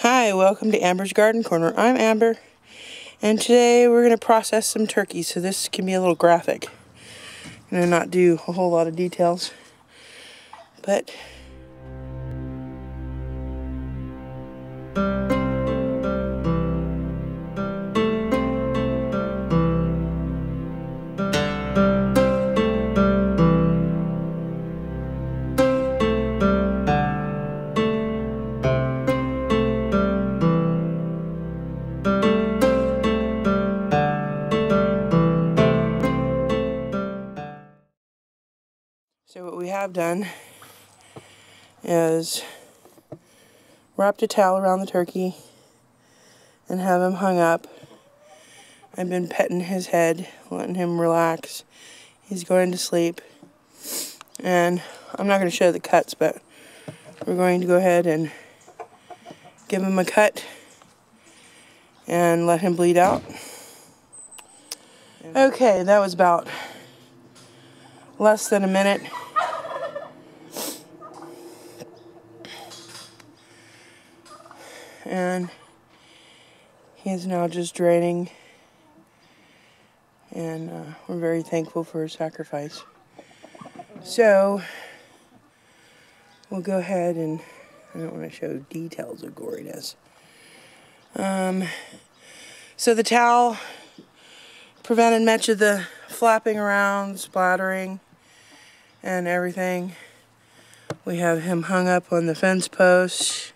Hi, welcome to Amber's Garden Corner. I'm Amber, and today we're going to process some turkeys, so this can be a little graphic. I'm going to not do a whole lot of details, but so what we have done is wrapped a towel around the turkey and have him hung up. I've been petting his head, letting him relax. He's going to sleep, and I'm not going to show the cuts, but we're going to go ahead and give him a cut and let him bleed out. Okay, that was about less than a minute. And he is now just draining, and we're very thankful for his sacrifice. So we'll go ahead and, I don't want to show details of goriness. So the towel prevented much of the flapping around, splattering, and everything. We have him hung up on the fence post,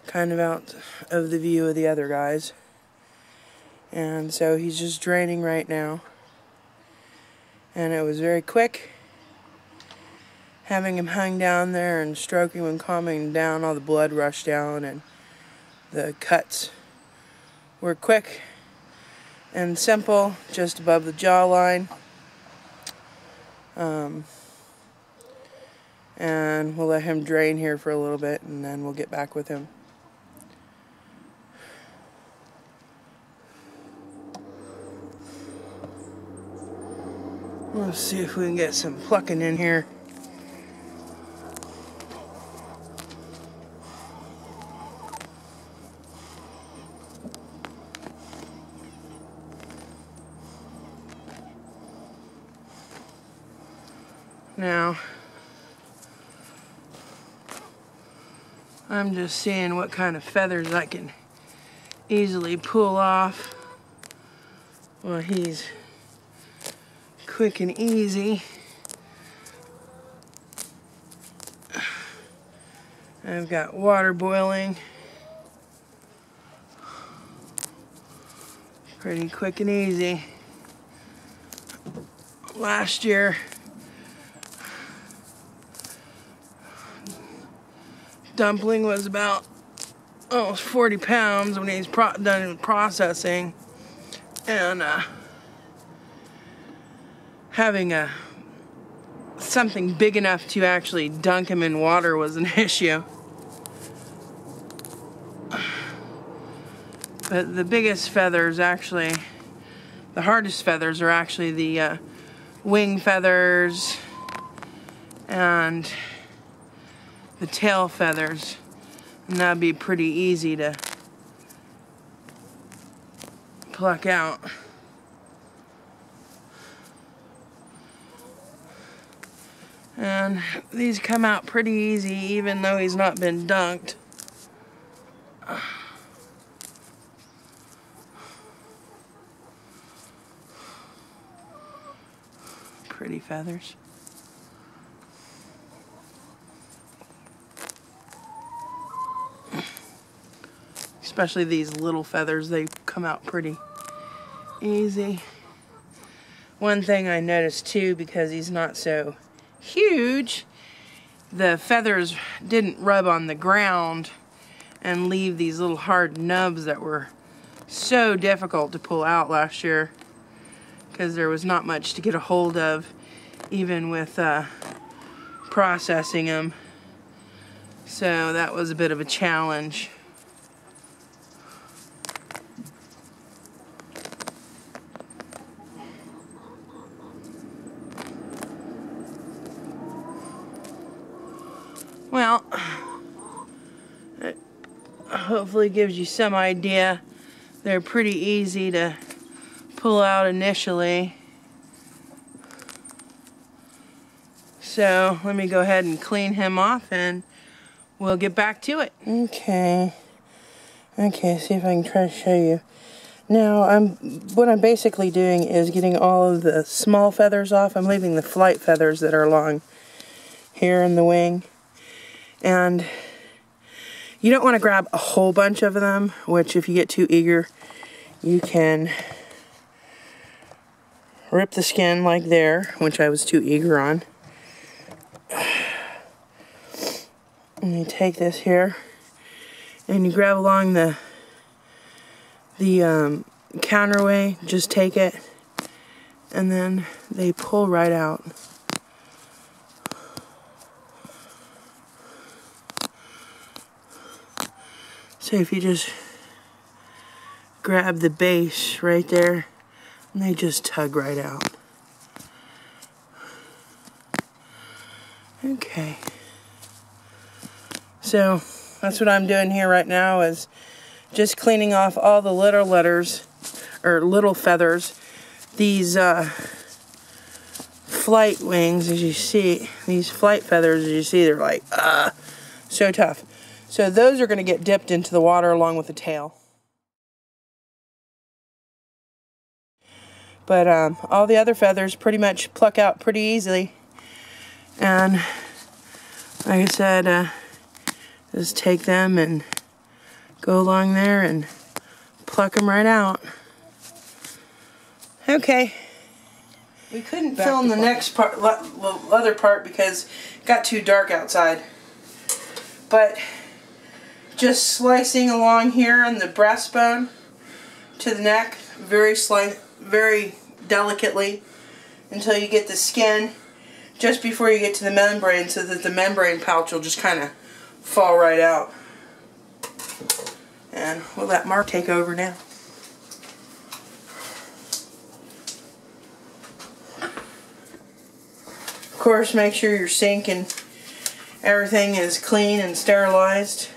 kind of out of the view of the other guys. And so he's just draining right now. And it was very quick. Having him hung down there and stroking him and calming down, all the blood rushed down, and the cuts were quick and simple, just above the jawline. And we'll let him drain here for a little bit, and then we'll get back with him. Let's see if we can get some plucking in here. Now, I'm just seeing what kind of feathers I can easily pull off. Well, he's quick and easy. I've got water boiling. Pretty quick and easy. Last year, Dumpling was about almost 40 pounds when he's done processing, and having something big enough to actually dunk him in water was an issue. But the biggest feathers, actually, the hardest feathers are actually the wing feathers and the tail feathers, and that'd be pretty easy to pluck out. And these come out pretty easy, even though he's not been dunked. Pretty feathers. Especially these little feathers, they come out pretty easy. One thing I noticed too, because he's not so huge, the feathers didn't rub on the ground and leave these little hard nubs that were so difficult to pull out last year, because there was not much to get a hold of, even with processing them. So that was a bit of a challenge. Well, hopefully gives you some idea. They're pretty easy to pull out initially. So let me go ahead and clean him off and we'll get back to it. Okay, see if I can try to show you. Now, what I'm basically doing is getting all of the small feathers off. I'm leaving the flight feathers that are along here in the wing. And you don't want to grab a whole bunch of them, which if you get too eager, you can rip the skin like there, which I was too eager on. And you take this here, and you grab along the counterway, just take it, and then they pull right out. So if you just grab the base right there, and they just tug right out. Okay. So that's what I'm doing here right now, is just cleaning off all the little letters, or little feathers. These flight wings, as you see, these flight feathers, as you see, they're like, so tough. So those are going to get dipped into the water along with the tail. But all the other feathers pretty much pluck out pretty easily. And like I said, just take them and go along there and pluck them right out. Okay. We couldn't film the next part, other part, because it got too dark outside. But just slicing along here on the breastbone to the neck, very delicately, until you get the skin just before you get to the membrane, so that the membrane pouch will just kind of fall right out. And we'll let Mark take over now. Of course, make sure your sink and everything is clean and sterilized.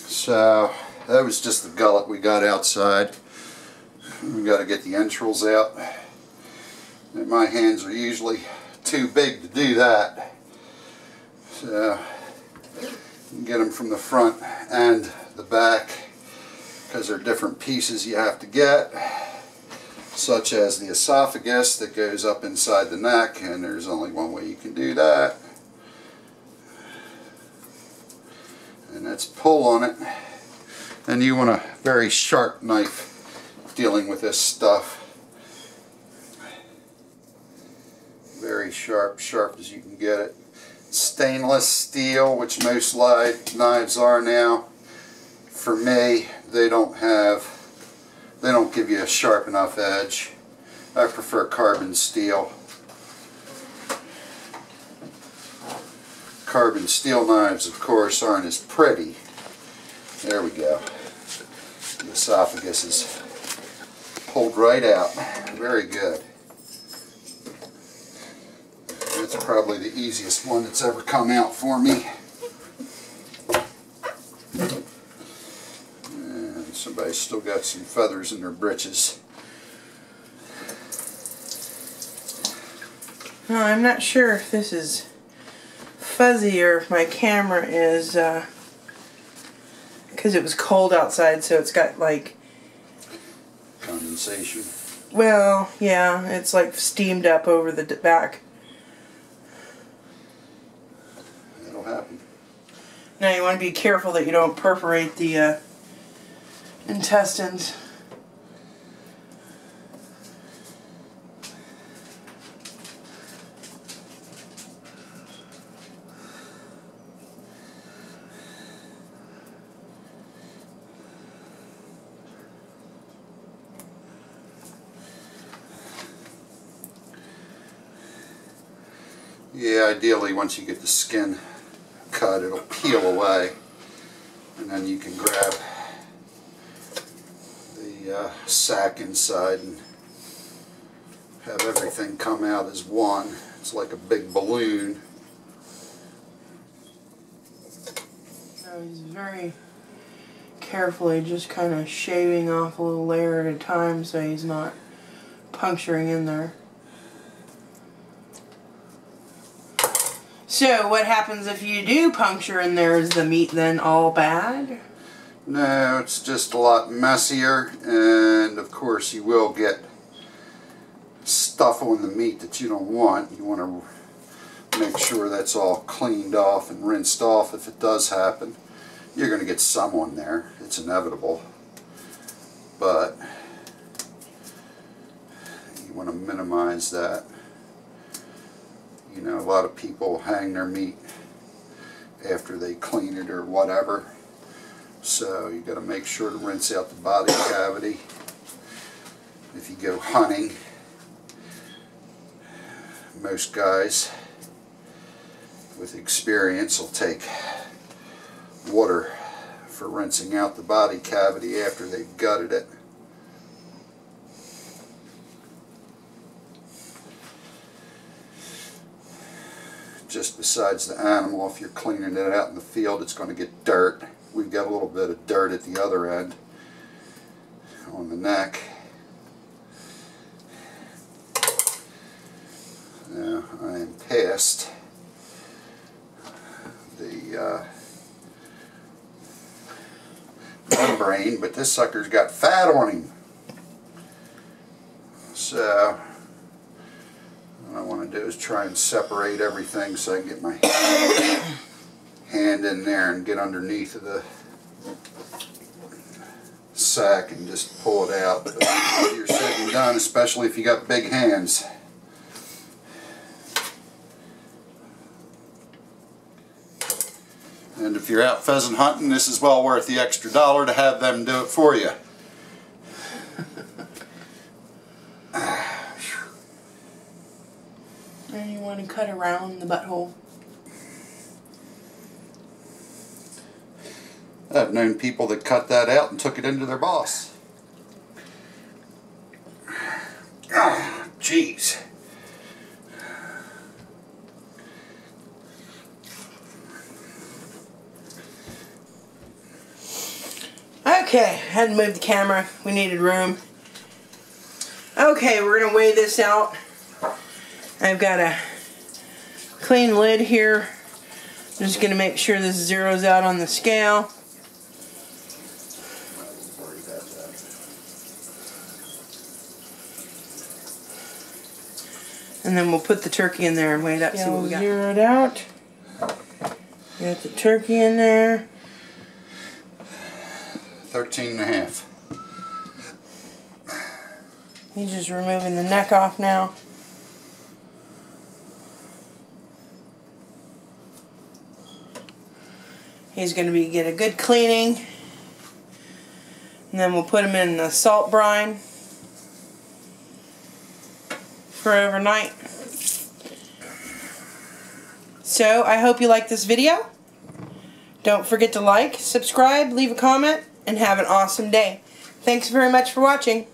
So that was just the gullet we got outside. We got to get the entrails out. And my hands are usually too big to do that. So you can get them from the front and the back, because there are different pieces you have to get, such as the esophagus that goes up inside the neck, and there's only one way you can do that. And that's pull on it. And you want a very sharp knife dealing with this stuff. Very sharp as you can get it. Stainless steel, which most knives are now. For me, they don't give you a sharp enough edge. I prefer carbon steel. Carbon steel knives, of course, aren't as pretty. There we go. The esophagus is pulled right out. Very good. That's probably the easiest one that's ever come out for me. And somebody's still got some feathers in their britches. Now, I'm not sure if this is fuzzy or if my camera is, because it was cold outside, so it's got like condensation. Well, yeah, it's like steamed up over the back. That'll happen. Now you want to be careful that you don't perforate the intestines. Yeah, ideally once you get the skin cut, it'll peel away, and then you can grab the sack inside and have everything come out as one. It's like a big balloon. So he's very carefully just kind of shaving off a little layer at a time so he's not puncturing in there. So what happens if you do puncture in there? Is the meat then all bad? No, it's just a lot messier, and of course you will get stuff on the meat that you don't want. You want to make sure that's all cleaned off and rinsed off if it does happen. You're going to get some on there. It's inevitable. But you want to minimize that. You know, a lot of people hang their meat after they clean it or whatever. So you got to make sure to rinse out the body cavity. If you go hunting, most guys with experience will take water for rinsing out the body cavity after they've gutted it. Just besides the animal, if you're cleaning it out in the field, it's going to get dirt. We've got a little bit of dirt at the other end on the neck. Now I am past the membrane, but this sucker's got fat on him. So what I want to do is try and separate everything so I can get my hand in there and get underneath of the sack and just pull it out. But you're sitting done, especially if you got big hands. And if you're out pheasant hunting, this is well worth the extra $1 to have them do it for you. And you want to cut around the butthole. I've known people that cut that out and took it into their boss. Oh, jeez. Okay, had to move the camera. We needed room. Okay, we're going to weigh this out. I've got a clean lid here. I'm just going to make sure this zeroes out on the scale. And then we'll put the turkey in there and weigh it up. See what we got. Zeroed out. Got the turkey in there. 13.5. He's just removing the neck off now. He's going to get a good cleaning. And then we'll put him in the salt brine for overnight. So I hope you like this video. Don't forget to like, subscribe, leave a comment, and have an awesome day. Thanks very much for watching.